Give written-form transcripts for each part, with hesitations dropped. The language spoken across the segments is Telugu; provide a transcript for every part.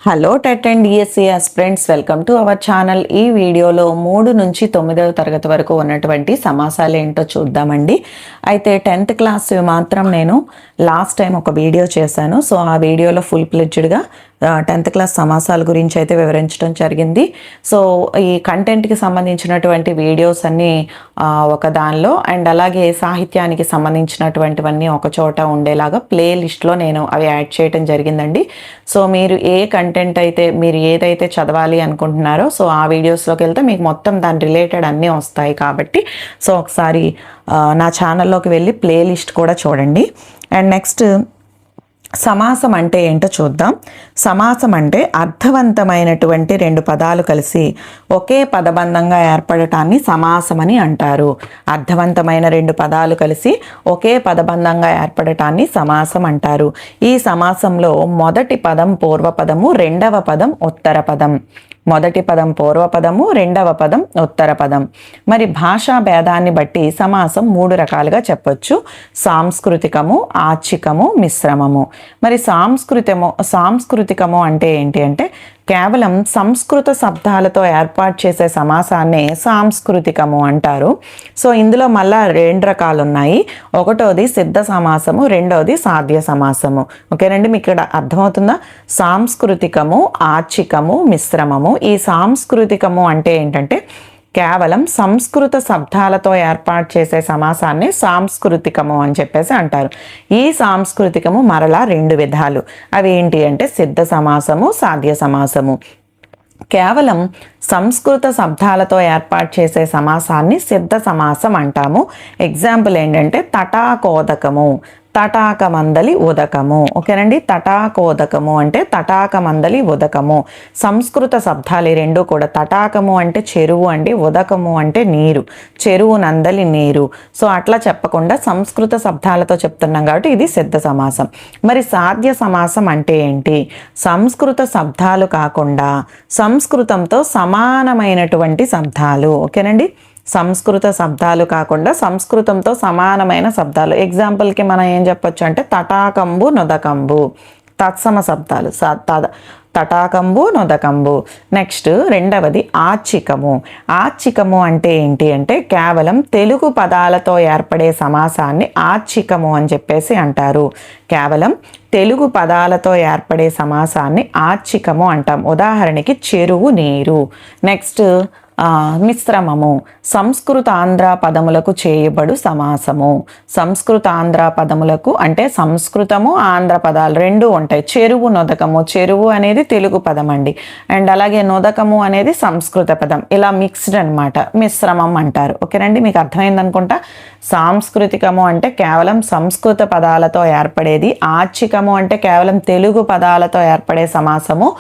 Hello TET and DSC aspirants, welcome to our channel. ఈ వీడియోలో 3 నుంచి 9వ తరగతి వరకు ఉన్నటువంటి సమాసాలు ఏంటో చూద్దామండి. అయితే 10th క్లాస్ మాత్రం నేను లాస్ట్ టైం ఒక వీడియో చేశాను. సో ఆ వీడియోలో ఫుల్ ప్లెడ్జ్డ్గా 10th క్లాస్ సమాసాల గురించి అయితే వివరించడం జరిగింది. సో ఈ కంటెంట్కి సంబంధించినటువంటి వీడియోస్ అన్నీ ఒక దానిలో, అండ్ అలాగే సాహిత్యానికి సంబంధించినటువంటివన్నీ ఒక చోట ఉండేలాగా ప్లే లిస్ట్లో నేను అవి యాడ్ చేయడం జరిగిందండి. సో మీరు ఏ కంటెంట్ అయితే మీరు ఏదైతే చదవాలి అనుకుంటున్నారో సో ఆ వీడియోస్లోకి వెళ్తే మీకు మొత్తం దాని రిలేటెడ్ అన్నీ వస్తాయి. కాబట్టి సో ఒకసారి నా ఛానల్లోకి వెళ్ళి ప్లే లిస్ట్ కూడా చూడండి. అండ్ నెక్స్ట్ సమాసం అంటే ఏంటో చూద్దాం. సమాసం అంటే అర్థవంతమైనటువంటి రెండు పదాలు కలిసి ఒకే పదబంధంగా ఏర్పడటాన్ని సమాసం అని అంటారు. అర్థవంతమైన రెండు పదాలు కలిసి ఒకే పదబంధంగా ఏర్పడటాన్ని సమాసం అంటారు. ఈ సమాసంలో మొదటి పదం పూర్వపదము, రెండవ పదం ఉత్తర పదం. మొదటి పదం పూర్వపదము, రెండవ పదం ఉత్తర పదం. మరి భాషా భేదాన్ని బట్టి సమాసం 3 రకాలుగా చెప్పొచ్చు: సాంస్కృతికము, ఆర్చికము, మిశ్రమము. మరి సాంస్కృతికము అంటే ఏంటి అంటే కేవలం సంస్కృత శబ్దాలతో ఏర్పాటు చేసే సమాసాన్నే సాంస్కృతికము అంటారు. సో ఇందులో మళ్ళా 2 రకాలు ఉన్నాయి. ఒకటోది సిద్ధ సమాసము, రెండోది సాధ్య సమాసము. ఓకేనండి, మీకు ఇక్కడ అర్థమవుతుందా? సాంస్కృతికము, ఆర్చికము, మిశ్రమము. ఈ సాంస్కృతికము అంటే ఏంటంటే కేవలం సంస్కృత శబ్దాలతో ఏర్పాటు చేసే సమాసాన్ని సాంస్కృతికము అని చెప్పేసి అంటారు. ఈ సాంస్కృతికము మరలా 2 విధాలు. అవి ఏంటి అంటే సిద్ధ సమాసము, సాధ్య సమాసము. కేవలం సంస్కృత శబ్దాలతో ఏర్పాటు చేసే సమాసాన్ని సిద్ధ సమాసం అంటాము. ఎగ్జాంపుల్ ఏంటంటే తటాకోదకము, తటాకమందలి ఉదకము. ఓకేనండి, తటాకోదకము అంటే తటాకమందలి ఉదకము. సంస్కృత శబ్దాలు 2 కూడా. తటాకము అంటే చెరువు అండి, ఉదకము అంటే నీరు, చెరువు నందలి నీరు. సో అట్లా చెప్పకుండా సంస్కృత శబ్దాలతో చెప్తున్నాం కాబట్టి ఇది సిద్ధ సమాసం. మరి సాధ్య సమాసం అంటే ఏంటి? సంస్కృత శబ్దాలు కాకుండా సంస్కృతంతో సమానమైనటువంటి శబ్దాలు. ఓకేనండి, సంస్కృత శబ్దాలు కాకుండా సంస్కృతంతో సమానమైన శబ్దాలు. ఎగ్జాంపుల్కి మనం ఏం చెప్పొచ్చు అంటే తటాకంబు, నొదకంబు, తత్సమ శబ్దాలు. తటాకంబు, నొదకంబు. నెక్స్ట్ రెండవది ఆర్చికము. ఆర్చికము అంటే ఏంటి అంటే కేవలం తెలుగు పదాలతో ఏర్పడే సమాసాన్ని ఆర్చికము అని చెప్పేసి అంటారు. కేవలం తెలుగు పదాలతో ఏర్పడే సమాసాన్ని ఆర్చికము అంటాం. ఉదాహరణకి చెరువు, నీరు. నెక్స్ట్ మిశ్రమము. సంస్కృత ఆంధ్ర పదములకు చేయబడు సమాసము. సంస్కృత ఆంధ్ర పదములకు అంటే సంస్కృతము ఆంధ్ర పదాలు 2 ఉంటాయి. చెరువు, నొదకము. చెరువు అనేది తెలుగు పదం అండి, అండ్ అలాగే నొదకము అనేది సంస్కృత పదం. ఇలా మిక్స్డ్ అనమాట, మిశ్రమం అంటారు. ఓకేనండి, మీకు అర్థమైంది అనుకుంటా. సాంస్కృతికము అంటే కేవలం సంస్కృత పదాలతో ఏర్పడేది. ఆర్చికము అంటే కేవలం తెలుగు పదాలతో ఏర్పడే సమాసము.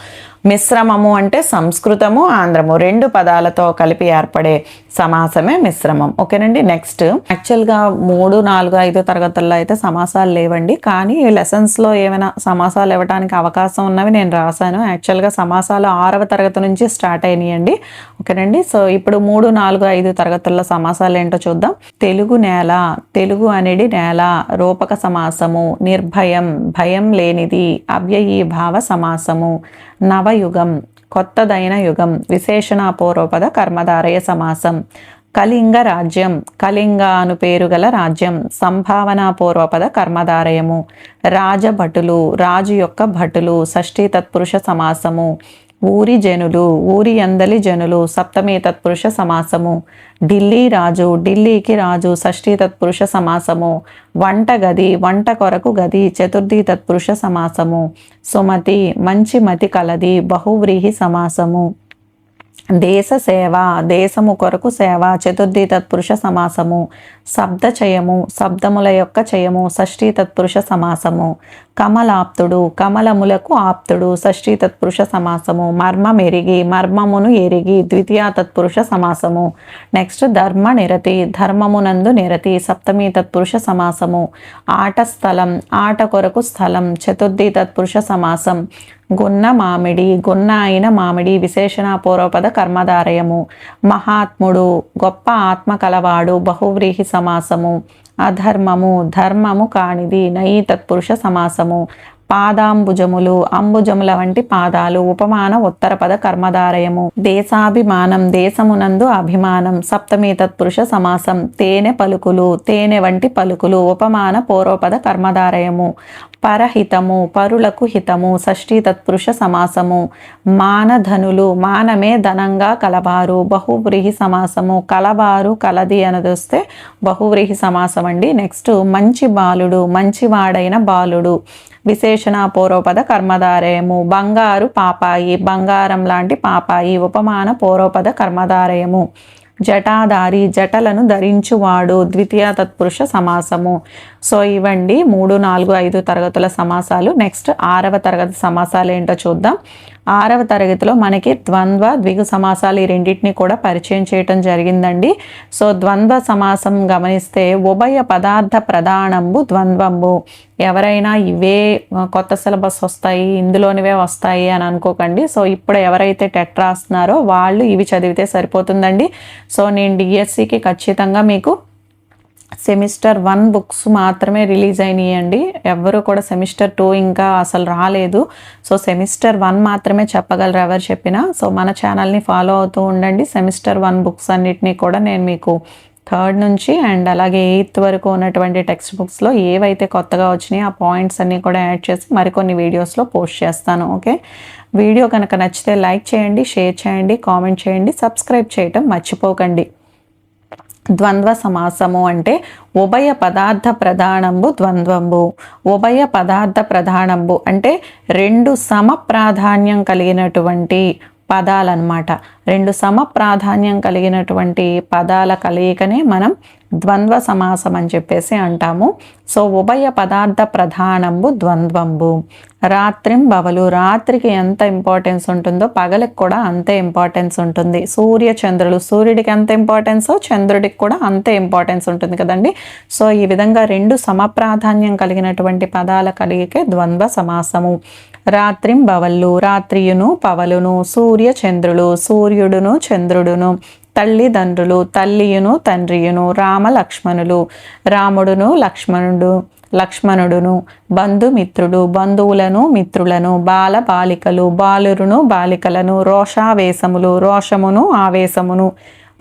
మిశ్రమము అంటే సంస్కృతము, ఆంధ్రము 2 పదాలతో కలిపి ఏర్పడే సమాసమే మిశ్రమం. ఓకేనండి, నెక్స్ట్ యాక్చువల్గా 3, 4, 5 తరగతుల్లో అయితే సమాసాలు లేవండి, కానీ లెసన్స్లో ఏమైనా సమాసాలు ఇవ్వడానికి అవకాశం ఉన్నవి నేను రాశాను. యాక్చువల్గా సమాసాలు 6వ తరగతి నుంచి స్టార్ట్ అయినాయండి. ఓకేనండి, సో ఇప్పుడు 3, 4, 5 తరగతుల్లో సమాసాలు ఏంటో చూద్దాం. తెలుగు నేల, తెలుగు అనేది నేల. రూపక సమాసము. నిర్భయం, భయం లేనిది. అవ్యయీభావ సమాసము. నవయుగం, కొత్తదైన యుగం. విశేషణ పూర్వపద కర్మధారయ సమాసం. కళింగ రాజ్యం, కళింగ అను పేరు గల రాజ్యం. సంభావన పూర్వపద కర్మధారయము. రాజభటులు, రాజు యొక్క భటులు. షష్ఠీ తత్పురుష సమాసము. ఊరి జనులు, ఊరి అందలి జనులు. సప్తమి తత్పురుష సమాసము. ఢిల్లీ రాజు, ఢిల్లీకి రాజు. షష్ఠీ తత్పురుష సమాసము. వంట గది, వంట కొరకు గది. చతుర్థి తత్పురుష సమాసము. సుమతి, మంచి మతి కలది. బహువ్రీహి సమాసము. దేశ సేవ, దేశము కొరకు సేవ. చతుర్థి తత్పురుష సమాసము. శబ్దచయము, శబ్దముల యొక్క చయము. షష్ఠీ తత్పురుష సమాసము. కమలాప్తుడు, కమలములకు ఆప్తుడు. షష్ఠీ తత్పురుష సమాసము. మర్మం ఎరిగి, మర్మమును ఎరిగి. ద్వితీయ తత్పురుష సమాసము. నెక్స్ట్ ధర్మ నిరతి, ధర్మమునందు నిరతి. సప్తమి తత్పురుష సమాసము. ఆట స్థలం, ఆట కొరకు స్థలం. చతుర్థి తత్పురుష సమాసం. గున్న మామిడి, గున్న అయిన మామిడి. విశేషణ పూర్వపద కర్మధారయము. మహాత్ముడు, గొప్ప ఆత్మ కలవాడు. బహువ్రీహి సమాసము. అధర్మము, ధర్మము కానిది. నయి తత్పురుష సమాసము. పాదాంబుజములు, అంబుజముల వంటి పాదాలు. ఉపమాన ఉత్తరపద కర్మధారయము. దేశాభిమానం, దేశమునందు అభిమానం. సప్తమి తత్పురుష సమాసం. తేనె పలుకులు, తేనె వంటి పలుకులు. ఉపమాన పూర్వపద కర్మధారయము. పరహితము, పరులకు హితము. షష్ఠీ తత్పురుష సమాసము. మానధనులు, మానమే ధనంగా కలబారు. బహువ్రీహి సమాసము. కలబారు కలది అనేది వస్తే బహువ్రీహి సమాసం అండి. నెక్స్ట్ మంచి బాలుడు, మంచివాడైన బాలుడు. విశేషణ పూర్వపద కర్మధారయము. బంగారు పాపాయి, బంగారం లాంటి పాపాయి. ఉపమాన పూర్వపద కర్మధారయము. జటాధారి, జటలను ధరించువాడు. ద్వితీయ తత్పురుష సమాసము. సో ఇవండి 3, 4, 5 తరగతుల సమాసాలు. నెక్స్ట్ 6వ తరగతి సమాసాలు ఏంటో చూద్దాం. 6వ తరగతిలో మనకి ద్వంద్వ, ద్విగు సమాసాలు ఈ రెండింటిని కూడా పరిచయం చేయటం జరిగిందండి. సో ద్వంద్వ సమాసం గమనిస్తే ఉభయ పదార్థ ప్రధానంబు ద్వంద్వంబు. ఎవరైనా ఇవే కొత్త సిలబస్ వస్తాయి, ఇందులోనివే వస్తాయి అని అనుకోకండి. సో ఇప్పుడు ఎవరైతే టెట్ రాస్తున్నారో వాళ్ళు ఇవి చదివితే సరిపోతుందండి. సో నేను డిఎస్సికి ఖచ్చితంగా మీకు సెమిస్టర్ 1 బుక్స్ మాత్రమే రిలీజ్ అయినాయండి. ఎవ్వరూ కూడా సెమిస్టర్ 2 ఇంకా అసలు రాలేదు. సో సెమిస్టర్ 1 మాత్రమే చెప్పగలరు ఎవరు చెప్పినా. సో మన ఛానల్ని ఫాలో అవుతూ ఉండండి. సెమిస్టర్ 1 బుక్స్ అన్నిటినీ కూడా నేను మీకు 3rd నుంచి అండ్ అలాగే 8th వరకు ఉన్నటువంటి టెక్స్ట్ బుక్స్లో ఏవైతే కొత్తగా వచ్చినాయో ఆ పాయింట్స్ అన్నీ కూడా యాడ్ చేసి మరికొన్ని వీడియోస్లో పోస్ట్ చేస్తాను. ఓకే, వీడియో కనుక నచ్చితే లైక్ చేయండి, షేర్ చేయండి, కామెంట్ చేయండి, సబ్స్క్రైబ్ చేయటం మర్చిపోకండి. ద్వంద్వ సమాసము అంటే ఉభయ పదార్థ ప్రధానంబు ద్వంద్వంబు. ఉభయ పదార్థ ప్రధానంబు అంటే 2 సమ ప్రాధాన్యం కలిగినటువంటి పదాలన్నమాట. 2 సమ ప్రాధాన్యం కలిగినటువంటి పదాల కలయికనే మనం ద్వంద్వ సమాసం అని చెప్పేసి అంటాము. సో ఉభయ పదార్థ ప్రధానంబు ద్వంద్వంబు. రాత్రిం బవలు, రాత్రికి ఎంత ఇంపార్టెన్స్ ఉంటుందో పగలికి కూడా అంతే ఇంపార్టెన్స్ ఉంటుంది. సూర్య చంద్రులు, సూర్యుడికి ఎంత ఇంపార్టెన్సో చంద్రుడికి కూడా అంతే ఇంపార్టెన్స్ ఉంటుంది కదండి. సో ఈ విధంగా 2 సమప్రాధాన్యం కలిగినటువంటి పదాల కలిగికే ద్వంద్వ సమాసము. రాత్రిం బవళ్ళు, రాత్రియును పవలును. సూర్య చంద్రులు, సూర్యుడును చంద్రుడును. తల్లిదండ్రులు, తల్లియును తండ్రియును. రామ లక్ష్మణులు, రాముడును లక్ష్మణుడును. బంధుమిత్రుడు, బంధువులను మిత్రులను. బాల బాలికలు, బాలురును బాలికలను. రోషావేశములు, రోషమును ఆవేశమును.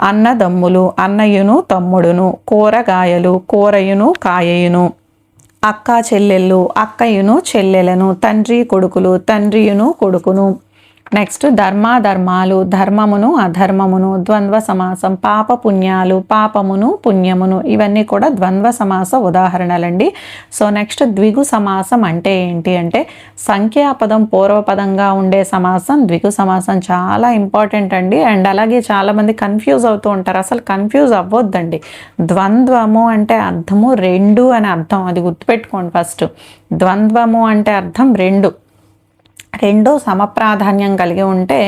అన్నదమ్ములు, అన్నయ్యును తమ్ముడును. కూరగాయలు, కూరయును కాయయును. అక్క చెల్లెళ్ళు, అక్కయును చెల్లెలను. తండ్రి కొడుకులు, తండ్రియును కొడుకును. నెక్స్ట్ ధర్మాధర్మాలు, ధర్మమును అధర్మమును. ద్వంద్వ సమాసం. పాప పుణ్యాలు, పాపమును పుణ్యమును. ఇవన్నీ కూడా ద్వంద్వ సమాస ఉదాహరణలండి. సో నెక్స్ట్ ద్విగు సమాసం అంటే ఏంటి అంటే సంఖ్యాపదం పూర్వపదంగా ఉండే సమాసం ద్విగు సమాసం. చాలా ఇంపార్టెంట్ అండి. అండ్ అలాగే చాలామంది కన్ఫ్యూజ్ అవుతూ ఉంటారు. అసలు కన్ఫ్యూజ్ అవ్వొద్దండి. ద్వంద్వము అంటే అర్థము 2 అని అర్థం, అది గుర్తుపెట్టుకోండి ఫస్ట్. ద్వంద్వము అంటే అర్థం 2 సమప్రాధాన్యం కలిగి ఉంటే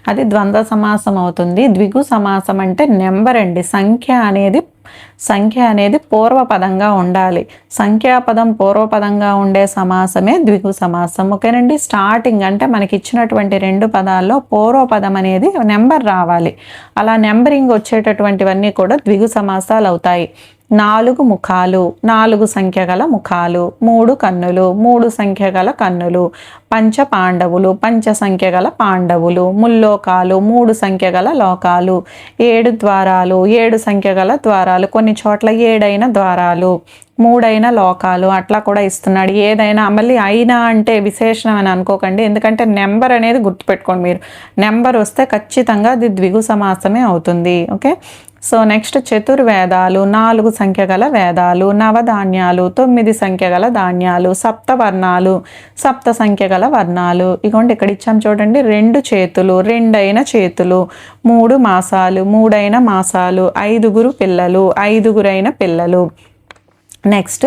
అది ద్వంద్వ సమాసం అవుతుంది. ద్విగు సమాసం అంటే నెంబర్ అండి. సంఖ్య అనేది పూర్వపదంగా ఉండాలి. సంఖ్యాపదం పూర్వపదంగా ఉండే సమాసమే ద్విగు సమాసం. ఓకేనండి. స్టార్టింగ్ అంటే మనకి ఇచ్చినటువంటి 2 పదాల్లో పూర్వపదం అనేది నెంబర్ రావాలి. అలా నెంబరింగ్ వచ్చేటటువంటివన్నీ కూడా ద్విగు సమాసాలు అవుతాయి. 4 ముఖాలు, 4 సంఖ్య గల ముఖాలు. 3 కన్నులు, 3 సంఖ్య గల కన్నులు. పంచ పాండవులు, పంచ సంఖ్య గల పాండవులు. ముల్లోకాలు, 3 సంఖ్య గల లోకాలు. 7 ద్వారాలు, 7 సంఖ్య గల ద్వారాలు. కొన్ని చోట్ల 7 ద్వారాలు, 3 లోకాలు అట్లా కూడా ఇస్తున్నాడు. ఏదైనా మళ్ళీ అయినా అంటే విశేషణం అని అనుకోకండి, ఎందుకంటే నెంబర్ అనేది గుర్తుపెట్టుకోండి. మీరు నెంబర్ వస్తే ఖచ్చితంగా అది ద్విగు సమాసమే అవుతుంది. ఓకే, సో నెక్స్ట్ చతుర్వేదాలు, 4 సంఖ్య గల వేదాలు. నవధాన్యాలు, 9 సంఖ్య గల ధాన్యాలు. సప్తవర్ణాలు, సప్త సంఖ్య గల వర్ణాలు. ఇగోండి ఇక్కడ ఇచ్చాం చూడండి. 2 చేతులు, 2 చేతులు. 3 మాసాలు, 3 మాసాలు. 5 పిల్లలు, 5 పిల్లలు. నెక్స్ట్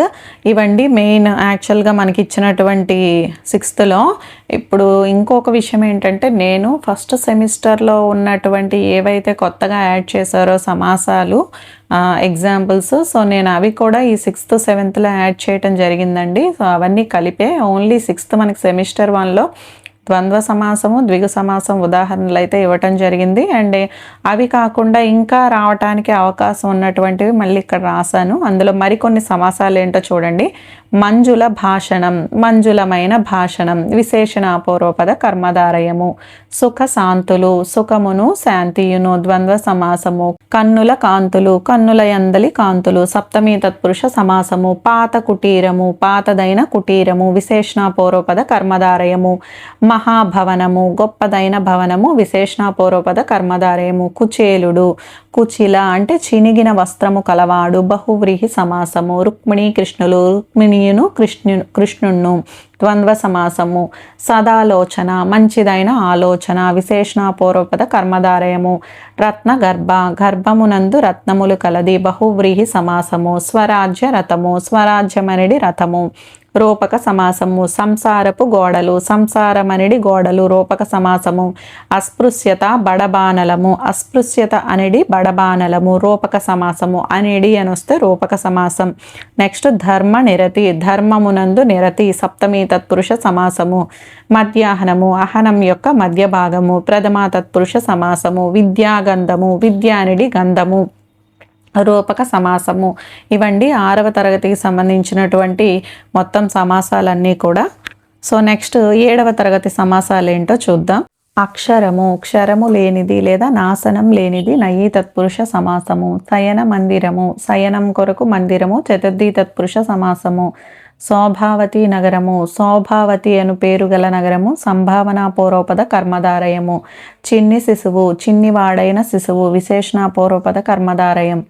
ఇవండి మెయిన్ యాక్చువల్గా మనకి ఇచ్చినటువంటి 6th ఇప్పుడు ఇంకొక విషయం ఏంటంటే నేను ఫస్ట్ సెమిస్టర్లో ఉన్నటువంటి ఏవైతే కొత్తగా యాడ్ చేశారో సమాసాలు ఎగ్జాంపుల్స్, సో నేను అవి కూడా ఈ 6th 7th యాడ్ చేయటం జరిగిందండి. సో అవన్నీ కలిపే ఓన్లీ 6th మనకి సెమిస్టర్ 1లో ద్వంద్వ సమాసము, ద్విగు సమాసం ఉదాహరణలు అయితే ఇవ్వటం జరిగింది. అండ్ అవి కాకుండా ఇంకా రావటానికి అవకాశం ఉన్నటువంటివి మళ్ళీ ఇక్కడ రాశాను. అందులో మరికొన్ని సమాసాలు ఏంటో చూడండి. మంజుల భాషణం, మంజులమైన భాషణం, విశేషణ పూర్వపద కర్మధారయము. సుఖ శాంతులు, సుఖమును శాంతియును, ద్వంద్వ సమాసము. కన్నుల కాంతులు, కన్నుల యందలి కాంతులు, సప్తమి తత్పురుష సమాసము. పాత కుటీరము, పాతదైన కుటీరము, విశేషణ పూర్వపద కర్మధారయము. మహాభవనము, గొప్పదైన భవనము, విశేషణ పూర్వపద కర్మధారయము. కుచేలుడు, కుచిల అంటే చినిగిన వస్త్రము కలవాడు, బహువ్రీహి సమాసము. రుక్మిణీ కృష్ణులు, రుక్మిణీయును కృష్ణుణ్ణు, ద్వంద్వ సమాసము. సదాలోచన, మంచిదైన ఆలోచన, విశేషణ పూర్వపద కర్మధారయము. రత్న గర్భ, గర్భమునందు రత్నములు కలది, బహువ్రీహి సమాసము. స్వరాజ్య రథము, స్వరాజ్యమనిడి రథము, రూపక సమాసము. సంసారపు గోడలు, సంసారమనిడి గోడలు, రూపక సమాసము. అస్పృశ్యత బడబానలము, అస్పృశ్యత అనిడి బడబానలము, రూపక సమాసము. అనిడి అని వస్తే రూపక సమాసం. నెక్స్ట్ ధర్మ నిరతి, ధర్మమునందు నిరతి, సప్తమి తత్పురుష సమాసము. మధ్యాహ్నము, అహనం యొక్క మధ్య భాగము, ప్రథమ తత్పురుష సమాసము. విద్యాగంధము, విద్యానిడి గంధము, రూపక సమాసము. ఇవండి 6వ తరగతికి సంబంధించినటువంటి మొత్తం సమాసాలన్నీ కూడా. సో నెక్స్ట్ 7వ తరగతి సమాసాలు ఏంటో చూద్దాం. అక్షరము, క్షరము లేనిది లేదా నాశనం లేనిది, నయీ తత్పురుష సమాసము. శయన మందిరము, శయనం కొరకు మందిరము, చతుర్థి తత్పురుష సమాసము. శోభావతి నగరము, శోభావతి అను పేరు గల నగరము, సంభావన పూర్వపద కర్మధారయము. చిన్ని శిశువు, చిన్నివాడైన శిశువు, విశేషణ పూర్వపద కర్మధారయం.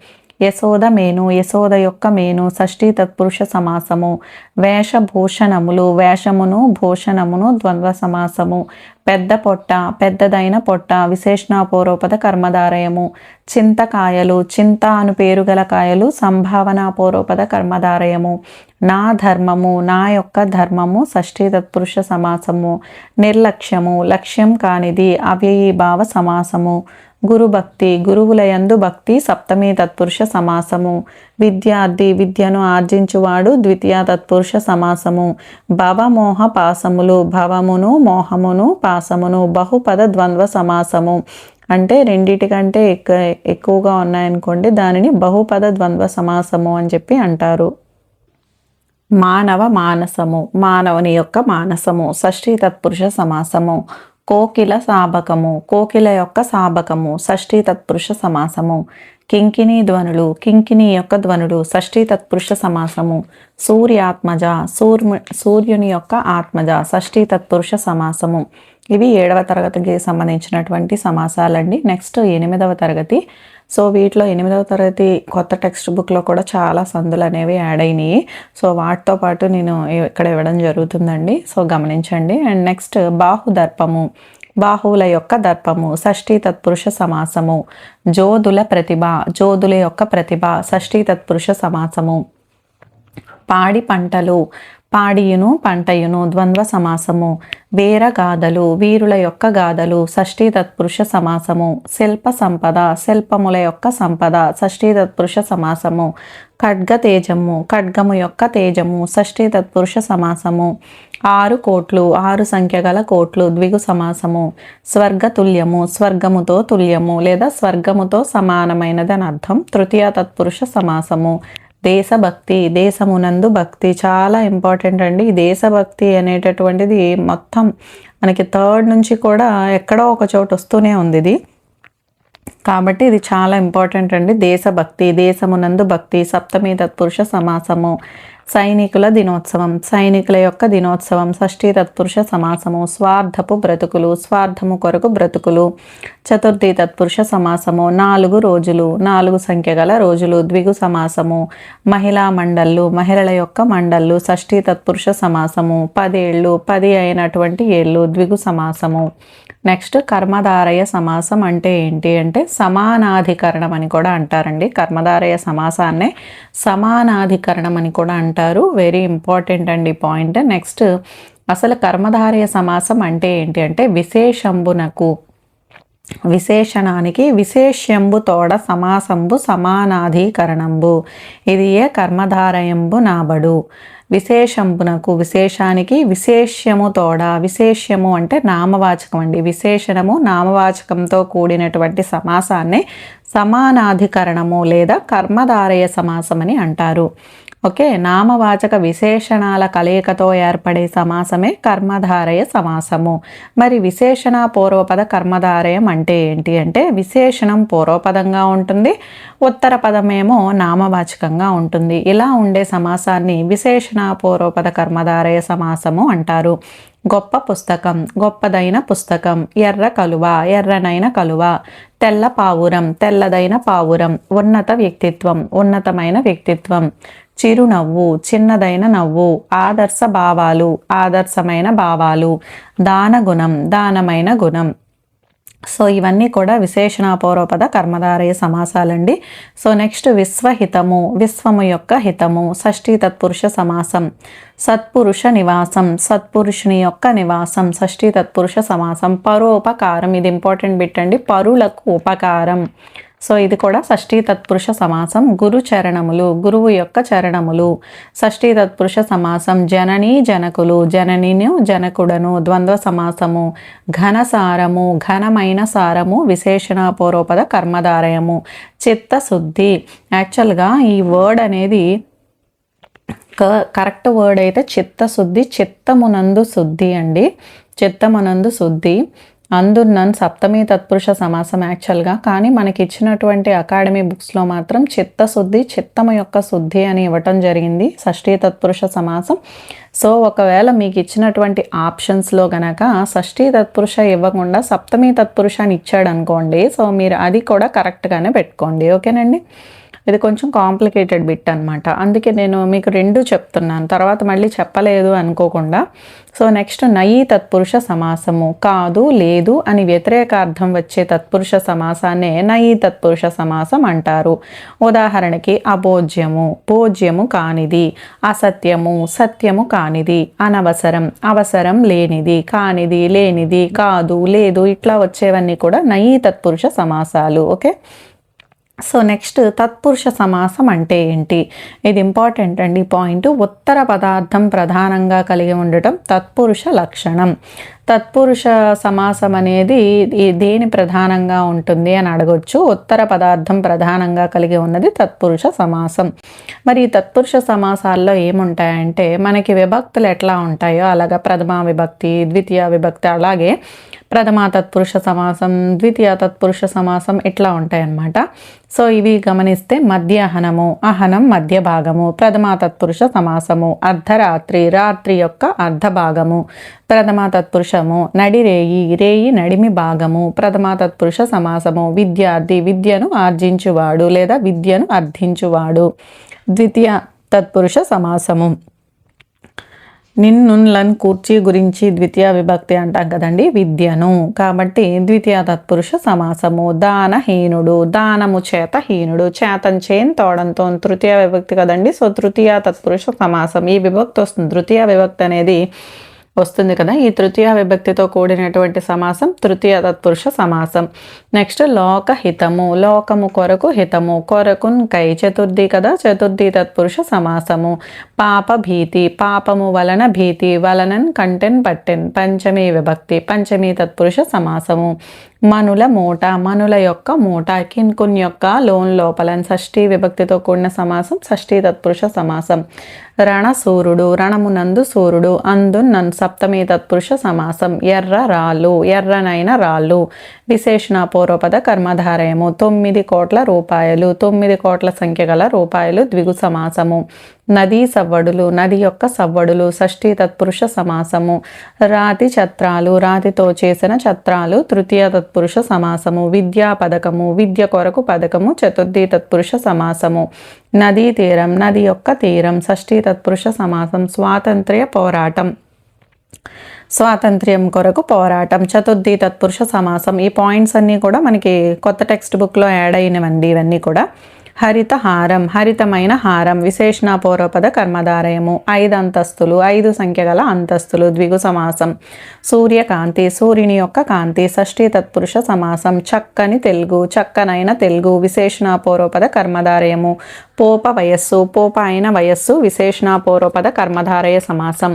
యశోద మేను, యశోద యొక్క మేను, షష్ఠీ తత్పురుష సమాసము. వేషభూషణములు, వేషమును భూషణమును, ద్వంద్వ సమాసము. పెద్ద పొట్ట, పెద్దదైన పొట్ట, విశేషణ పూర్వపద కర్మధారయము. చింతకాయలు, చింత అను పేరు గల కాయలు, సంభావన పూర్వపద కర్మధారయము. నా ధర్మము, నా యొక్క ధర్మము, షష్ఠీ తత్పురుష సమాసము. నిర్లక్ష్యము, లక్ష్యం కానిది, అవ్యయీభావ సమాసము. గురుభక్తి, గురువులయందు భక్తి, సప్తమి తత్పురుష సమాసము. విద్యార్థి, విద్యను ఆర్జించువాడు, ద్వితీయ తత్పురుష సమాసము. భవమోహ పాసములు, భవమును మోహమును పాసమును, బహుపద ద్వంద్వ సమాసము. అంటే రెండిటికంటే ఎక్కువగా ఉన్నాయనుకోండి, దానిని బహుపద ద్వంద్వ సమాసము అని చెప్పి అంటారు. మానవ మానసము, మానవుని యొక్క మానసము, షష్ఠీ తత్పురుష సమాసము. కోకిల సాబకము, కోకిల యొక్క సాబకము, షష్ఠీ తత్పురుష సమాసము. కింకిణీ ధ్వనులు, కింకిణి యొక్క ధ్వనులు, షష్ఠీ తత్పురుష సమాసము. సూర్యాత్మజ, సూర్యుని యొక్క ఆత్మజ, షష్ఠీ తత్పురుష సమాసము. ఇవి 7వ తరగతికి సంబంధించినటువంటి సమాసాలండి. నెక్స్ట్ 8వ తరగతి. సో వీటిలో 8వ తరగతి కొత్త టెక్స్ట్ బుక్లో కూడా చాలా సందులు అనేవి యాడ్ అయినాయి. సో వాటితో పాటు నేను ఇక్కడ ఇవ్వడం జరుగుతుందండి. సో గమనించండి. అండ్ నెక్స్ట్ బాహుదర్పము, బాహువుల యొక్క దర్పము, షష్ఠీ తత్పురుష సమాసము. జోదుల ప్రతిభ, జోదుల యొక్క ప్రతిభ, షష్ఠీ తత్పురుష సమాసము. పాడి పంటలు, పాడియును పంటయును, ద్వంద్వ సమాసము. వీరగాథలు, వీరుల యొక్క గాథలు, షష్ఠీ తత్పురుష సమాసము. శిల్ప సంపద, శిల్పముల యొక్క సంపద, షష్ఠీ తత్పురుష సమాసము. ఖడ్గ తేజము, ఖడ్గము యొక్క తేజము, షష్ఠీ తత్పురుష సమాసము. 6 కోట్లు, 6 సంఖ్య గల కోట్లు, ద్విగు సమాసము. స్వర్గతుల్యము, స్వర్గముతో తుల్యము లేదా స్వర్గముతో సమానమైనది అని అర్థం, తృతీయ తత్పురుష సమాసము. దేశభక్తి, దేశమునందు భక్తి, చాలా ఇంపార్టెంట్ అండి. ఈ దేశభక్తి అనేటటువంటిది మొత్తం మనకి 3rd నుంచి కూడా ఎక్కడో ఒక చోటు వస్తూనే ఉంది ఇది. కాబట్టి ఇది చాలా ఇంపార్టెంట్ అండి. దేశభక్తి, దేశమునందు భక్తి, సప్తమి తత్పురుష సమాసము. సైనికుల దినోత్సవం, సైనికుల యొక్క దినోత్సవం, షష్ఠీ తత్పురుష సమాసము. స్వార్థపు బ్రతుకులు, స్వార్థము కొరకు బ్రతుకులు, చతుర్థి తత్పురుష సమాసము. 4 రోజులు, 4 సంఖ్య గల రోజులు, ద్విగు సమాసము. మహిళా మండళ్ళు, మహిళల యొక్క మండళ్ళు, షష్ఠీ తత్పురుష సమాసము. 10 ఏళ్ళు, 10 అయినటువంటి ఏళ్ళు, ద్విగు సమాసము. నెక్స్ట్ కర్మధారయ సమాసం అంటే ఏంటి అంటే సమానాధికరణం అని కూడా అంటారండి. కర్మధారయ సమాసాన్నే సమానాధికరణం అని కూడా అంటారు. వెరీ ఇంపార్టెంట్ అండి పాయింట్. నెక్స్ట్ అసలు కర్మధారయ సమాసం అంటే ఏంటి అంటే విశేషంబునకు, విశేషణానికి విశేష్యంబు తోడ సమాసంబు సమానాధికరణంబు, ఇది ఏ కర్మధారయంబు నాబడు. విశేషంబునకు విశేషానికి విశేష్యము తోడ. విశేష్యము అంటే నామవాచకం అండి. విశేషణము నామవాచకంతో కూడినటువంటి సమాసాన్ని సమానాధికరణము లేదా కర్మధారయ సమాసం అని అంటారు. ఓకే, నామవాచక విశేషణాల కలయికతో ఏర్పడే సమాసమే కర్మధారయ సమాసము. మరి విశేషణ పూర్వపద కర్మధారయం అంటే ఏంటి అంటే, విశేషణం పూర్వపదంగా ఉంటుంది, ఉత్తర పదమేమో నామవాచకంగా ఉంటుంది. ఇలా ఉండే సమాసాన్ని విశేషణ పూర్వపద కర్మధారయ సమాసము అంటారు. గొప్ప పుస్తకం, గొప్పదైన పుస్తకం. ఎర్ర కలువ, ఎర్రనైన కలువ. తెల్ల పావురం, తెల్లదైన పావురం. ఉన్నత వ్యక్తిత్వం, ఉన్నతమైన వ్యక్తిత్వం. చిరునవ్వు, చిన్నదైన నవ్వు. ఆదర్శ భావాలు, ఆదర్శమైన భావాలు. దానగుణం, దానమైన గుణం. సో ఇవన్నీ కూడా విశేషణాపూర్వపద కర్మధారయ సమాసాలండి. సో నెక్స్ట్ విశ్వహితము, విశ్వము యొక్క హితము. షష్ఠీ తత్పురుష సమాసం. సత్పురుష నివాసం, సత్పురుషుని యొక్క నివాసం. షష్ఠీ తత్పురుష సమాసం. పరోపకారం, ఇది ఇంపార్టెంట్ బిట్ అండి. పరులకు ఉపకారం. సో ఇది కూడా షష్ఠీ తత్పురుష సమాసం. గురు చరణములు, గురువు యొక్క చరణములు. షష్ఠీ తత్పురుష సమాసం. జననీ జనకులు, జననిను జనకుడను. ద్వంద్వ సమాసము. ఘనసారము, ఘనమైన సారము. విశేషణాపూర్వపద కర్మధారయము. చిత్తశుద్ధి. యాక్చువల్గా ఈ వర్డ్ అనేది కరెక్ట్ వర్డ్ అయితే చిత్తశుద్ధి, చిత్తమునందు శుద్ధి అండి. చిత్తమునందు శుద్ధి. అందున్నన్ సప్తమి తత్పురుష సమాసం యాక్చువల్గా, కానీ మనకి ఇచ్చినటువంటి అకాడమీ బుక్స్లో మాత్రం చిత్తశుద్ధి, చిత్తము యొక్క శుద్ధి అని ఇవ్వటం జరిగింది షష్ఠీ తత్పురుష సమాసం. సో ఒకవేళ మీకు ఇచ్చినటువంటి ఆప్షన్స్లో గనక షష్ఠీ తత్పురుష ఇవ్వకుండా సప్తమి తత్పురుష అని ఇచ్చాడు అనుకోండి, సో మీరు అది కూడా కరెక్ట్గానే పెట్టుకోండి. ఓకేనండి, ఇది కొంచెం కాంప్లికేటెడ్ బిట్ అనమాట, అందుకే నేను మీకు రెండు చెప్తున్నాను, తర్వాత మళ్ళీ చెప్పలేదు అనుకోకుండా. సో నెక్స్ట్ నయీ తత్పురుష సమాసము. కాదు, లేదు అని వ్యతిరేకార్థం వచ్చే తత్పురుష సమాసాన్నే నయీ తత్పురుష సమాసం అంటారు. ఉదాహరణకి అభోజ్యము, భోజ్యము కానిది. అసత్యము, సత్యము కానిది. అనవసరం, అవసరం లేనిది. కానిది, లేనిది, కాదు, లేదు, ఇట్లా వచ్చేవన్నీ కూడా నయీ తత్పురుష సమాసాలు. ఓకే, సో నెక్స్ట్ తత్పురుష సమాసం అంటే ఏంటి, ఇది ఇంపార్టెంట్ అండి పాయింట్. ఉత్తర పదార్థం ప్రధానంగా కలిగి ఉండటం తత్పురుష లక్షణం. తత్పురుష సమాసం అనేది దేని ప్రధానంగా ఉంటుంది అని అడగొచ్చు. ఉత్తర పదార్థం ప్రధానంగా కలిగి ఉన్నది తత్పురుష సమాసం. మరి ఈ తత్పురుష సమాసాల్లో ఏముంటాయంటే, మనకి విభక్తులు ఎట్లా ఉంటాయో అలాగా ప్రథమా విభక్తి, ద్వితీయ విభక్తి, అలాగే ప్రథమా తత్పురుష సమాసం, ద్వితీయ తత్పురుష సమాసం ఇట్లా ఉంటాయన్నమాట. సో ఇవి గమనిస్తే మధ్యాహ్నము, అహనం మధ్య భాగము. ప్రథమా తత్పురుష సమాసము. అర్ధరాత్రి, రాత్రి యొక్క అర్ధ భాగము. ప్రథమా తత్పురుషము. నడిరేయి, రేయి నడిమి భాగము. ప్రథమా తత్పురుష సమాసము. విద్యార్థి, విద్యను ఆర్జించువాడు లేదా విద్యను అర్థించువాడు. ద్వితీయ తత్పురుష సమాసము. నిన్నున్లన్ కూర్చి గురించి ద్వితీయ విభక్తి అంటాం కదండి, విద్యను. కాబట్టి ద్వితీయ తత్పురుష సమాసము. దానహీనుడు, దానము చేత హీనుడు. చేతం చేన్ తోడంతో తృతీయ విభక్తి కదండి, సో తృతీయ తత్పురుష సమాసం. ఈ విభక్తి వస్తుంది, తృతీయ విభక్తి అనేది వస్తుంది కదా, ఈ తృతీయ విభక్తితో కూడినటువంటి సమాసం తృతీయ తత్పురుష సమాసం. నెక్స్ట్ లోకహితము, లోకము కొరకు హితము. కొరకున్ కై, చతుర్థి కదా, చతుర్థి తత్పురుష సమాసము. పాప భీతి, పాపము వలన భీతి. వలనన్ కంటెన్ పట్టెన్, పంచమీ విభక్తి, పంచమీ తత్పురుష సమాసము. మనుల మూట, మనుల యొక్క మూట. కిన్కున్ యొక్క లోన్ లోపలన్, షష్ఠీ విభక్తితో కూడిన సమాసం షష్ఠీ తత్పురుష సమాసం. రణసూరుడు, రణమునందు సూర్యుడు. అందున్నన్ సప్తమీ తత్పురుష సమాసం. ఎర్ర రాళ్ళు, ఎర్రనైన రాళ్ళు. విశేషణ పూర్వపద కర్మధారయము. 9 కోట్ల రూపాయలు, 9 కోట్ల సంఖ్య గల రూపాయలు ద్విగు సమాసము. నదీ సవ్వడులు, నది యొక్క సవ్వడులు. షష్ఠీ తత్పురుష సమాసము. రాతి ఛత్రాలు, రాతితో చేసిన ఛత్రాలు తృతీయ తత్పురుష సమాసము. విద్యా పథకము, విద్య కొరకు పథకము చతుర్థి తత్పురుష సమాసము. నదీ తీరం, నది యొక్క తీరం షష్ఠీ తత్పురుష సమాసం. స్వాతంత్ర్య పోరాటం, స్వాతంత్ర్యం కొరకు పోరాటం చతుర్థి తత్పురుష సమాసం. ఈ పాయింట్స్ అన్నీ కూడా మనకి కొత్త టెక్స్ట్ బుక్లో యాడ్ అయినవండి ఇవన్నీ కూడా. హరిత హారం, హరితమైన హారం. విశేషణ పూర్వపద కర్మధారయము. 5 అంతస్తులు, 5 సంఖ్య గల అంతస్తులు ద్విగు సమాసం. సూర్యకాంతి, సూర్యుని యొక్క కాంతి షష్ఠీ తత్పురుష సమాసం. చక్కని తెలుగు, చక్కనైన తెలుగు. విశేషణ పూర్వపద కర్మధారయము. పోప వయస్సు, పోప అయిన వయస్సు విశేషణాపూర్వపద కర్మధారయ సమాసం.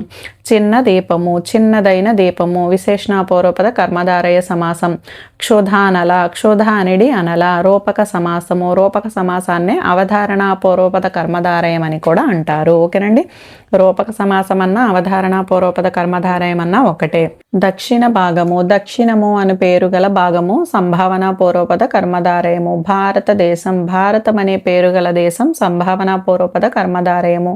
చిన్న దీపము, చిన్నదైన దీపము విశేషణాపూర్వపద కర్మధారయ సమాసం. క్షుధానల, క్షుధ అనిడి అనల రూపక సమాసము. రూపక సమాసాన్నే అవధారణాపూర్వపద కర్మధారయం అని కూడా అంటారు. ఓకేనండి. రూపక సమాసం అన్న అవధారణాపూర్వపద కర్మధారయం అన్న ఒకటే. దక్షిణ భాగము, దక్షిణము అని పేరు గల భాగము సంభావన పూర్వపద కర్మధారయము. భారతదేశం, భారతం అనే పేరు గల దేశం సంభావన పూర్వపద కర్మధారయము.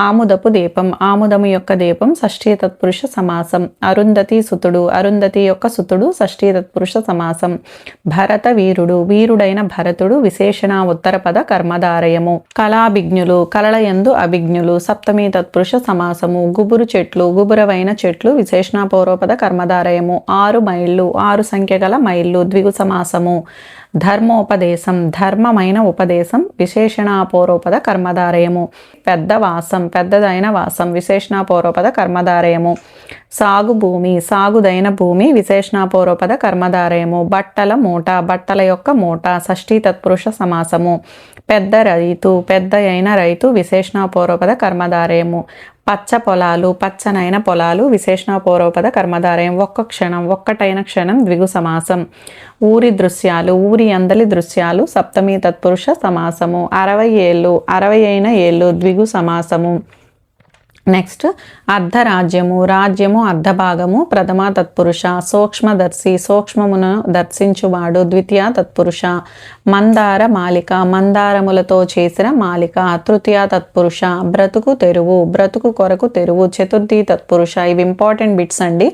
ఆముదపు దీపం, ఆముదము యొక్క దీపం షష్ఠీ తత్పురుష సమాసం. అరుంధతి సుతుడు, అరుంధతి యొక్క సుతుడు షష్ఠీ తత్పురుష సమాసం. భరత వీరుడు, వీరుడైన భరతుడు విశేషణ ఉత్తరపద కర్మధారయము. కళాభిజ్ఞులు, కళలయందు అభిజ్ఞులు సప్తమీ తత్పురుష సమాసము. గుబురు చెట్లు, గుబురవైన చెట్లు విశేషణాపూర్వపద కర్మధారయము. 6 మైళ్ళు, 6 సంఖ్య గల మైళ్ళు ద్విగు సమాసము. ధర్మోపదేశం, ధర్మమైన ఉపదేశం విశేషణాపూర్వపద కర్మధారయము. పెద్ద వాసం, పెద్దదైన వాసం విశేషణాపూర్వపద కర్మధారయము. సాగు భూమి, సాగుదైన భూమి విశేషణాపూర్వపద కర్మధారయము. బట్టల మూట, బట్టల యొక్క మూట షష్ఠీ తత్పురుష సమాసము. పెద్ద రైతు, పెద్ద అయిన రైతు విశేషణాపూర్వపద కర్మధారయము. పచ్చ పొలాలు, పచ్చనైన పొలాలు విశేషణాపూర్వపద కర్మధారయం. ఒక్క క్షణం, ఒక్కటైన క్షణం ద్విగు సమాసం. ఊరి దృశ్యాలు, ఊరి అందలి దృశ్యాలు సప్తమీ తత్పురుష సమాసము. 60 ఏళ్ళు, 60 అయిన ఏళ్ళు ద్విగు సమాసము. నెక్స్ట్ అర్ధరాజ్యము, రాజ్యము అర్ధభాగము ప్రథమా తత్పురుష. సూక్ష్మదర్శి, సూక్ష్మమును దర్శించువాడు ద్వితీయ తత్పురుష. మందార మాలిక, మందారములతో చేసిన మాలిక తృతీయ తత్పురుష. బ్రతుకు తెరువు, బ్రతుకు కొరకు తెరువు చతుర్థి తత్పురుష. ఇవి ఇంపార్టెంట్ బిట్స్ అండి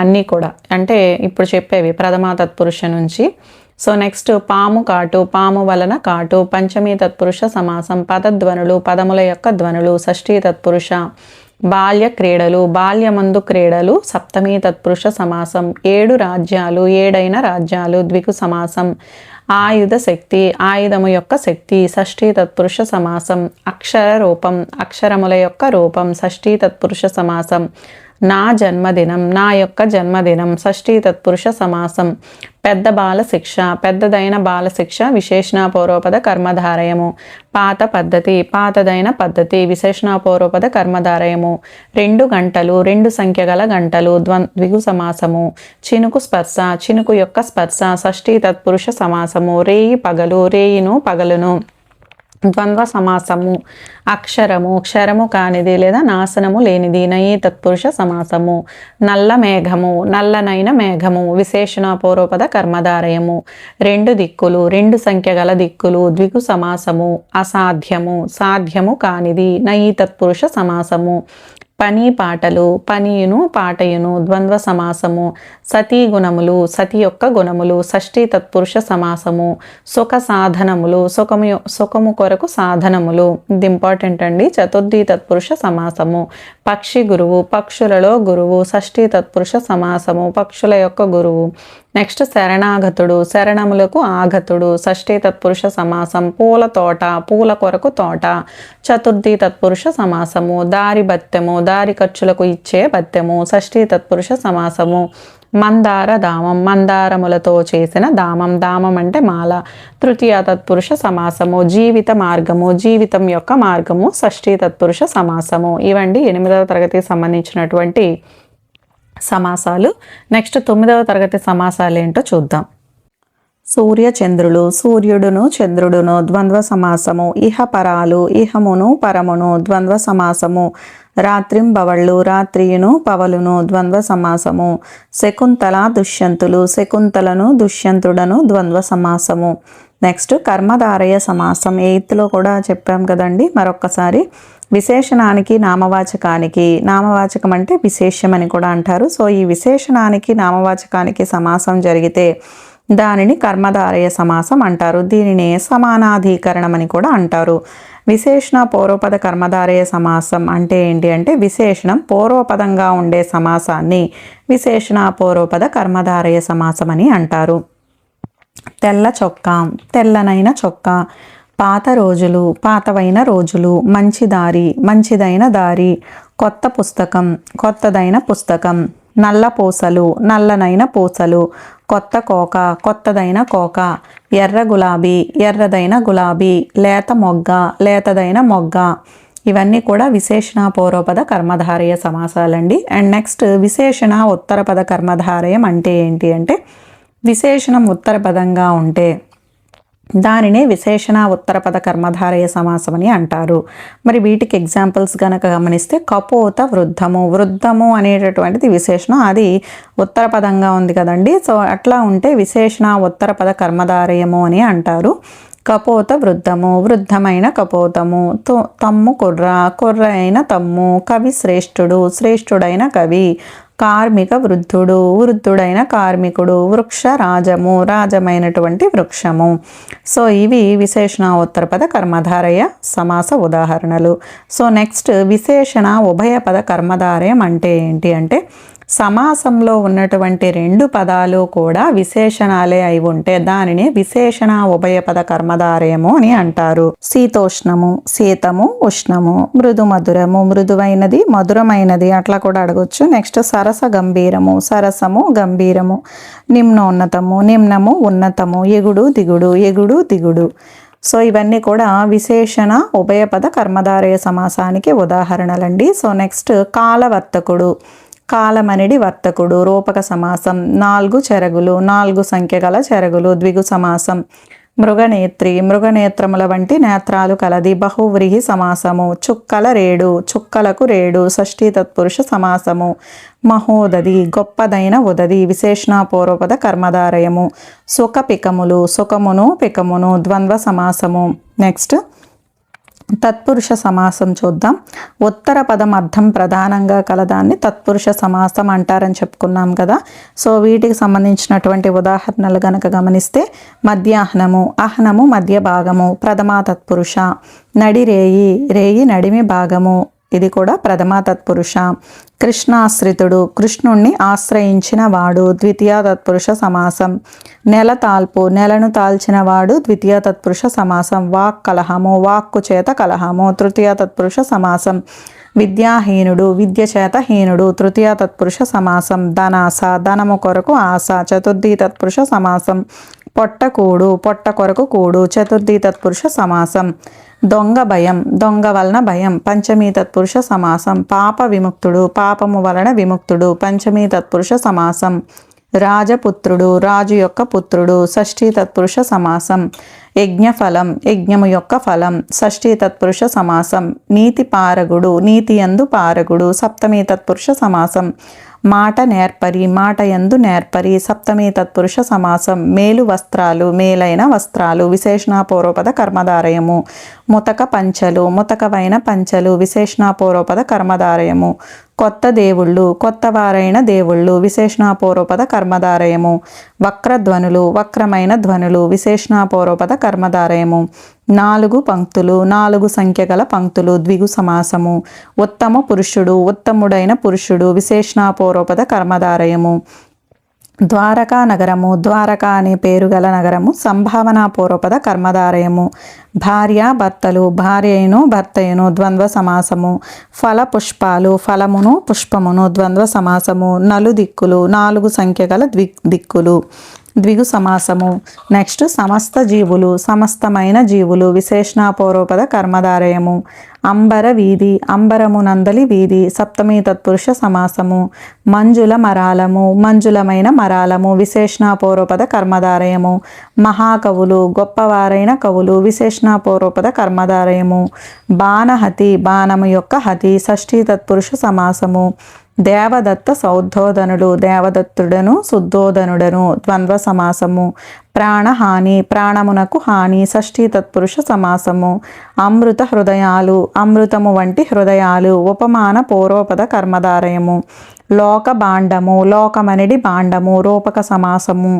అన్నీ కూడా, అంటే ఇప్పుడు చెప్పేవి ప్రథమా తత్పురుష నుంచి. సో నెక్స్ట్ పాము కాటు, పాము వలన కాటు పంచమీ తత్పురుష సమాసం. పదధ్వనులు, పదముల యొక్క ధ్వనులు షష్ఠీ తత్పురుష. బాల్య క్రీడలు, బాల్యమందు క్రీడలు సప్తమీ తత్పురుష సమాసం. 7 రాజ్యాలు, 7 రాజ్యాలు ద్విగు సమాసం. ఆయుధ శక్తి, ఆయుధము యొక్క శక్తి షష్ఠీ తత్పురుష సమాసం. అక్షర రూపం, అక్షరముల యొక్క రూపం షష్ఠీ తత్పురుష సమాసం. నా జన్మదినం, నా యొక్క జన్మదినం షష్ఠీ తత్పురుష సమాసం. పెద్ద బాల శిక్ష, పెద్దదైన బాల శిక్ష విశేషణాపూర్వపద కర్మధారయము. పాత పద్ధతి, పాతదైన పద్ధతి విశేషణాపూర్వపద కర్మధారయము. 2 గంటలు, 2 సంఖ్య గల గంటలు ద్విగు సమాసము. చినుకు స్పర్శ, చినుకు యొక్క స్పర్శ షష్ఠీ తత్పురుష సమాసము. రేయి పగలు, రేయిను పగలును ద్వంద్వ సమాసము. అక్షరము, క్షరము కానిది లేదా నాశనము లేనిది నయీ తత్పురుష సమాసము. నల్ల మేఘము, నల్లనైన మేఘము విశేషణాపూర్వపద కర్మధారయము. 2 దిక్కులు, 2 సంఖ్య గల దిక్కులు ద్విగు సమాసము. అసాధ్యము, సాధ్యము కానిది నయీ తత్పురుష సమాసము. పని పాటలు, పనియును పాటయును ద్వంద్వ సమాసము. సతీ గుణములు, సతి యొక్క గుణములు షష్ఠీ తత్పురుష సమాసము. సుఖ సాధనములు, సుఖము కొరకు సాధనములు ఇది ఇంపార్టెంట్ అండి చతుర్థి తత్పురుష సమాసము. పక్షి గురువు, పక్షులలో గురువు షష్ఠీ తత్పురుష సమాసము. పక్షుల యొక్క గురువు. నెక్స్ట్ శరణాగతుడు, శరణములకు ఆగతుడు షష్ఠీ తత్పురుష సమాసం. పూల తోట, పూల కొరకు తోట చతుర్థి తత్పురుష సమాసము. దారి బత్తెము, దారి ఖర్చులకు ఇచ్చే బత్తెము షష్ఠీ తత్పురుష సమాసము. మందార దామం, మందారములతో చేసిన దామం, దామం అంటే మాల తృతీయ తత్పురుష సమాసము. జీవిత మార్గము, జీవితం యొక్క మార్గము షష్ఠీ తత్పురుష సమాసము. ఇవండి 8వ తరగతికి సంబంధించినటువంటి సమాసాలు. నెక్స్ట్ 9వ తరగతి సమాసాలు ఏంటో చూద్దాం. సూర్య చంద్రులు, సూర్యుడును చంద్రుడును ద్వంద్వ సమాసము. ఇహ పరాలు, ఇహమును పరమును ద్వంద్వ సమాసము. రాత్రింబవళ్ళు, రాత్రియును పవలును ద్వంద్వ సమాసము. శకుంతల దుష్యంతులు, శకుంతలను దుష్యంతుడను ద్వంద్వ సమాసము. నెక్స్ట్ కర్మధారయ సమాసం. 8th కూడా చెప్పాం కదండి, మరొక్కసారి. విశేషణానికి నామవాచకానికి, నామవాచకం అంటే విశేషం అని కూడా అంటారు. సో ఈ విశేషణానికి నామవాచకానికి సమాసం జరిగితే దానిని కర్మధారయ సమాసం అంటారు. దీనిని సమానాధికరణం అని కూడా అంటారు. విశేషణ పూర్వపద కర్మధారయ సమాసం అంటే ఏంటి అంటే విశేషణం పూర్వపదంగా ఉండే సమాసాన్ని విశేషణ పూర్వపద కర్మధారయ సమాసం అని అంటారు. తెల్ల చొక్కా, తెల్లనైన చొక్కా. పాత రోజులు, పాతవైన రోజులు. మంచి దారి, మంచిదైన దారి. కొత్త పుస్తకం, కొత్తదైన పుస్తకం. నల్ల పూసలు, నల్లనైన పూసలు, కొత్త కోక, కొత్తదైన కోక, ఎర్ర గులాబీ, ఎర్రదైన గులాబీ, లేత మొగ్గ, లేతదైన మొగ్గ. ఇవన్నీ కూడా విశేషణ పూర్వపద కర్మధారయ సమాసాలండి. అండ్ నెక్స్ట్ విశేషణ ఉత్తరపద కర్మధారయం అంటే ఏంటి అంటే, విశేషణం ఉత్తర పదంగా ఉంటే దానినే విశేషణ ఉత్తరపద కర్మధారయ సమాసం అని అంటారు. మరి వీటికి ఎగ్జాంపుల్స్ కనుక గమనిస్తే కపోత వృద్ధము, వృద్ధము అనేటటువంటిది విశేషణం, అది ఉత్తర పదంగా ఉంది కదండి. సో అట్లా ఉంటే విశేషణ ఉత్తరపద కర్మధారయము అని అంటారు. కపోత వృద్ధము, వృద్ధమైన కపోతము, తమ్ము కుర్ర, కుర్ర అయిన తమ్ము, కవి శ్రేష్ఠుడు, శ్రేష్ఠుడైన కవి, కార్మిక వృద్ధుడు, వృద్ధుడైన కార్మికుడు, వృక్ష రాజము, రాజమైనటువంటి వృక్షము. సో ఇవి విశేషణ ఉత్తరపద కర్మధారయ సమాస ఉదాహరణలు. సో నెక్స్ట్ విశేషణ ఉభయపద కర్మధారయం అంటే ఏంటి అంటే, సమాసంలో ఉన్నటువంటి రెండు పదాలు కూడా విశేషణాలే అయి ఉంటే దానిని విశేషణ ఉభయపద కర్మధారయము అని అంటారు. శీతోష్ణము, శీతము, ఉష్ణము, మృదు మధురము, మృదువైనది, మధురమైనది అట్లా కూడా అడగొచ్చు. నెక్స్ట్ సరస గంభీరము, సరసము, గంభీరము, నిమ్నోన్నతము, నిమ్నము, ఉన్నతము, ఎగుడు దిగుడు, ఎగుడు దిగుడు. సో ఇవన్నీ కూడా విశేషణ ఉభయపద కర్మధారయ సమాసానికి ఉదాహరణలండి. సో నెక్స్ట్ కాలవర్తకుడు, కాలమనిడి వర్తకుడు, రూపక సమాసం, 4 చెరగులు, 4 సంఖ్య గల చెరగులు, ద్విగు సమాసం. మృగనేత్రి, మృగనేత్రముల వంటి నేత్రాలు కలది, బహువ్రీహి సమాసము. చుక్కల రేడు, చుక్కలకు రేడు, షష్ఠీ తత్పురుష సమాసము. మహోదది, గొప్పదైన ఉదది, విశేషణ పూర్వపద కర్మధారయము. సుఖ పికములు, సుఖమును పికమును, ద్వంద్వ సమాసము. నెక్స్ట్ తత్పురుష సమాసం చూద్దాం. ఉత్తర పదం అర్థం ప్రధానంగా కలదాన్ని తత్పురుష సమాసం అంటారని చెప్పుకున్నాం కదా. సో వీటికి సంబంధించినటువంటి ఉదాహరణలు గనక గమనిస్తే, మధ్యాహ్నము, అహ్నము మధ్య భాగము, ప్రథమా తత్పురుష. నడిరేయి, రేయి నడిమి భాగము, ఇది కూడా ప్రథమా తత్పురుష. కృష్ణాశ్రితుడు, కృష్ణుణ్ణి ఆశ్రయించిన వాడు, ద్వితీయ తత్పురుష సమాసం. నెల తాల్పు, నెలను తాల్చిన వాడు, ద్వితీయ తత్పురుష సమాసం. వాక్ కలహము, వాక్కు చేత కలహము, తృతీయ తత్పురుష సమాసం. విద్యాహీనుడు, విద్య చేత హీనుడు, తృతీయ తత్పురుష సమాసం. ధనాస, ధనము కొరకు ఆశ, చతుర్థి తత్పురుష సమాసం. పొట్టకూడు, పొట్ట కొరకు కూడు, చతుర్థి తత్పురుష సమాసం. దొంగ భయం, దొంగ వలన భయం, పంచమీ తత్పురుష సమాసం. పాప విముక్తుడు, పాపము వలన విముక్తుడు, పంచమీ తత్పురుష సమాసం. రాజపుత్రుడు, రాజు యొక్క పుత్రుడు, షష్ఠీ తత్పురుష సమాసం. యజ్ఞఫలం, యజ్ఞము యొక్క ఫలం, షష్ఠీ తత్పురుష సమాసం. నీతి పారగుడు, నీతి యందు పారగుడు, సప్తమీ తత్పురుష సమాసం. మాట నేర్పరి, మాట యందు నేర్పరి, సప్తమీ తత్పురుష సమాసం. మేలు వస్త్రాలు, మేలైన వస్త్రాలు, విశేషణ పూర్వపద కర్మధారయము. ముతక పంచలు, ముతకవైన పంచలు, విశేషణ పూర్వపద కర్మధారయము. కొత్త దేవుళ్ళు, కొత్తవారైన దేవుళ్ళు, విశేషణ పూర్వపద కర్మధారయము. వక్రధ్వనులు, వక్రమైన ధ్వనులు, విశేషణ పూర్వపద కర్మధారయము. 4 పంక్తులు, 4 సంఖ్య గల పంక్తులు, ద్విగు సమాసము. ఉత్తమ పురుషుడు, ఉత్తముడైన పురుషుడు, విశేషణ పూర్వపద కర్మధారయము. ద్వారకా నగరము, ద్వారకా అనే పేరు గల నగరము, సంభావనా పూర్వపద కర్మధారయము. భార్య భర్తలు, భార్యను భర్తయును, ద్వంద్వ సమాసము. ఫల పుష్పాలు, ఫలమును పుష్పమును, ద్వంద్వ సమాసము. నలు దిక్కులు, 4 సంఖ్య గల దిక్కులు, ద్విగు సమాసము. నెక్స్ట్ సమస్త జీవులు, సమస్తమైన జీవులు, విశేషణ పూర్వపద కర్మధారయము. అంబర వీధి, అంబరము నందలి వీధి, సప్తమీ తత్పురుష సమాసము. మంజుల మరాలము, మంజులమైన మరాలము, విశేషణ పూర్వపద కర్మధారయము. మహాకవులు, గొప్పవారైన కవులు, విశేషణ పూర్వపద కర్మధారయము. బాణహతి, బాణము యొక్క హతి, షష్ఠీ తత్పురుష సమాసము. దేవదత్త సౌద్ధోదనుడు, దేవదత్తుడను శుద్ధోదనుడను, ద్వంద్వ సమాసము. ప్రాణహాని, ప్రాణమునకు హాని, షష్ఠీ తత్పురుష సమాసము. అమృత హృదయాలు, అమృతము వంటి హృదయాలు, ఉపమాన పూర్వపద కర్మధారయము. లోక భాండము, లోకమనిడి భాండము, రూపక సమాసము.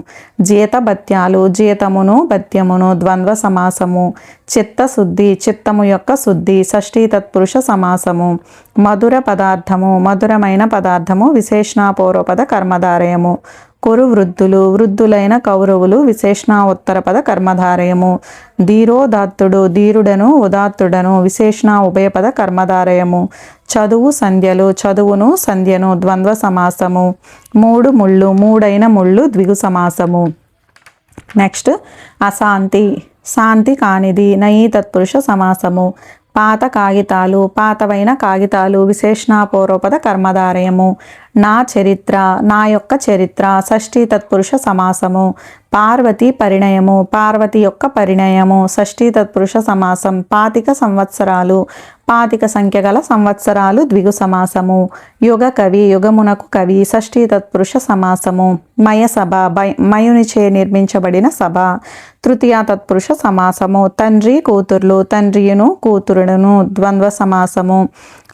జీతభత్యాలు, జీతమును భత్యమును, ద్వంద్వ సమాసము. చిత్తశుద్ధి, చిత్తము యొక్క శుద్ధి, షష్ఠీ తత్పురుష సమాసము. మధుర పదార్థము, మధురమైన పదార్థము, విశేషణ పూర్వపద కర్మధారయము. కొరు వృద్ధులు వృద్ధులైన కౌరవులు విశేషణ ఉత్తరపద కర్మధారయము. ధీరోదాత్తుడు ధీరుడను ఉదాత్తుడను విశేషణ ఉభయపద కర్మధారయము. చదువు సంధ్యలు చదువును సంధ్యను ద్వంద్వ సమాసము. మూడు ముళ్ళు మూడైన ముళ్ళు ద్విగు సమాసము. నెక్స్ట్ అశాంతి శాంతి కానిది నయీ తత్పురుష సమాసము. పాత కాగితాలు పాతవైన కాగితాలు విశేషణాపూర్వపద కర్మధారయము. నా చరిత్ర నా యొక్క చరిత్ర షష్ఠీ తత్పురుష సమాసము. పార్వతి పరిణయము పార్వతి యొక్క పరిణయము షష్ఠీ తత్పురుష సమాసం. 25 సంవత్సరాలు 25 సంఖ్య గల సంవత్సరాలు ద్విగు సమాసము. యుగ కవి యుగమునకు కవి షష్ఠీ తత్పురుష సమాసము. మయ సభ మయునిచే నిర్మించబడిన సభ తృతీయ తత్పురుష సమాసము. తండ్రి కూతుర్లు తండ్రియును కూతురుడును ద్వంద్వ సమాసము.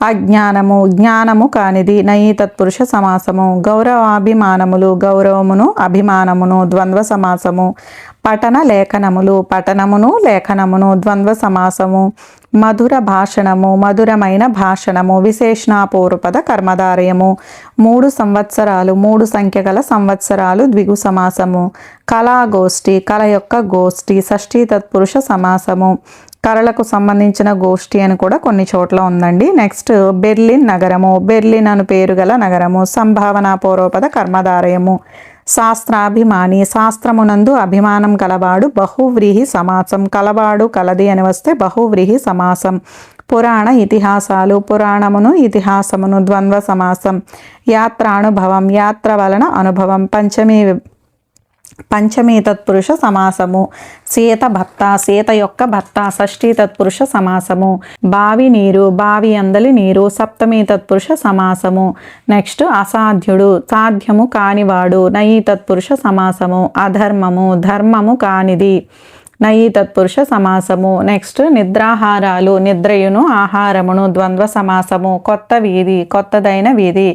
అజ్ఞానము జ్ఞానము కానిది నయీ తత్పురుష సమాసము. గౌరవాభిమానములు గౌరవమును అభిమానమును ద్వంద్వ సమాసము. పఠన లేఖనములు పఠనమును లేఖనమును ద్వంద్వ సమాసము. మధుర భాషణము మధురమైన భాషణము విశేషణాపూర్వపద కర్మధారయము. 3 సంవత్సరాలు 3 సంఖ్య గల సంవత్సరాలు ద్విగు సమాసము. కళాగోష్ఠి కళ యొక్క గోష్ఠి షష్ఠీ తత్పురుష సమాసము. కళలకు సంబంధించిన గోష్ఠి అని కూడా కొన్ని చోట్ల ఉందండి. నెక్స్ట్ బెర్లిన్ నగరము బెర్లిన్ అను పేరు గల నగరము సంభావనాపూర్వపద కర్మధారయము. శాస్త్రాభిమాని శాస్త్రమునందు అభిమానం కలవాడు బహువ్రీహి సమాసం. కలవాడు కలది అని వస్తే బహువ్రీహి సమాసం. పురాణ ఇతిహాసాలు పురాణమును ఇతిహాసమును ద్వంద్వ సమాసం. యాత్రానుభవం యాత్ర వలన అనుభవం పంచమీ తత్పురుష సమాసము. సీత భర్త సీత యొక్క భర్త షష్ఠీ తత్పురుష సమాసము. బావి నీరు బావి అందలి నీరు సప్తమీ తత్పురుష సమాసము. నెక్స్ట్ అసాధ్యుడు సాధ్యము కానివాడు నయీ తత్పురుష సమాసము. అధర్మము ధర్మము కానిది నయీ తత్పురుష సమాసము. నెక్స్ట్ నిద్రాహారాలు నిద్రయును ఆహారమును ద్వంద్వ సమాసము. కొత్త వీధి కొత్తదైన వీధి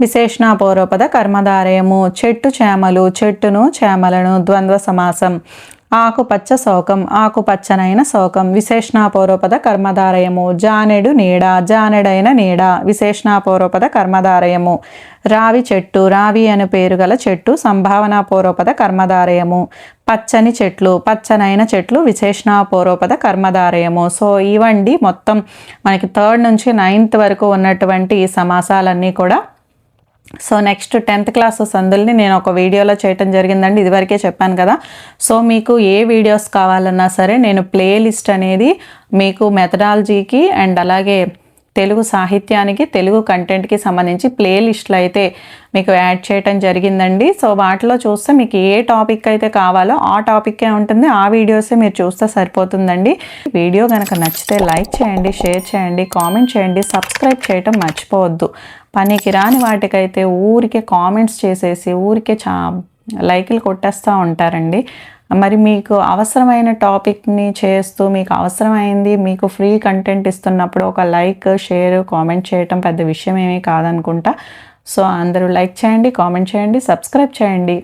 విశేషణాపూర్వపద కర్మధారయము. చెట్టు చేమలు చెట్టును చేమలను ద్వంద్వ సమాసం. ఆకుపచ్చ శోకం ఆకుపచ్చనైన శోకం విశేషణాపూర్వపద కర్మధారయము. జానెడు నీడ జానెడైన నీడ విశేషణాపూర్వపద కర్మధారయము. రావి చెట్టు రావి అను పేరు గల చెట్టు సంభావనాపూర్వపద కర్మధారయము. పచ్చని చెట్లు పచ్చనైన చెట్లు విశేషణాపూర్వపద కర్మధారయము. సో ఇవండి మొత్తం మనకి 3rd నుంచి 9th వరకు ఉన్నటువంటి సమాసాలన్నీ కూడా. సో నెక్స్ట్ 10th క్లాస్ సందుల్ని నేను ఒక వీడియోలో చేయటం జరిగిందండి, ఇదివరకే చెప్పాను కదా. సో మీకు ఏ వీడియోస్ కావాలన్నా సరే నేను ప్లేలిస్ట్ అనేది మీకు మెథడాలజీకి అండ్ అలాగే తెలుగు సాహిత్యానికి తెలుగు కంటెంట్కి సంబంధించి ప్లేలిస్ట్లు అయితే మీకు యాడ్ చేయటం జరిగిందండి. సో వాటిలో చూస్తే మీకు ఏ టాపిక్ అయితే కావాలో ఆ టాపిక్కే ఉంటుంది, ఆ వీడియోసే మీరు చూస్తే సరిపోతుందండి. వీడియో కనుక నచ్చితే లైక్ చేయండి, షేర్ చేయండి, కామెంట్ చేయండి, సబ్స్క్రైబ్ చేయటం మర్చిపోవద్దు. పనికి రాని వాటికైతే ఊరికే కామెంట్స్ చేసేసి ఊరికే లైకులు కొట్టేస్తూ ఉంటారండి. మరి మీకు అవసరమైన టాపిక్ని చేస్తూ మీకు అవసరమైంది మీకు ఫ్రీ కంటెంట్ ఇస్తున్నప్పుడు ఒక లైక్ షేర్ కామెంట్ చేయటం పెద్ద విషయం ఏమీ కాదనుకుంటా. సో అందరూ లైక్ చేయండి, కామెంట్ చేయండి, సబ్స్క్రైబ్ చేయండి.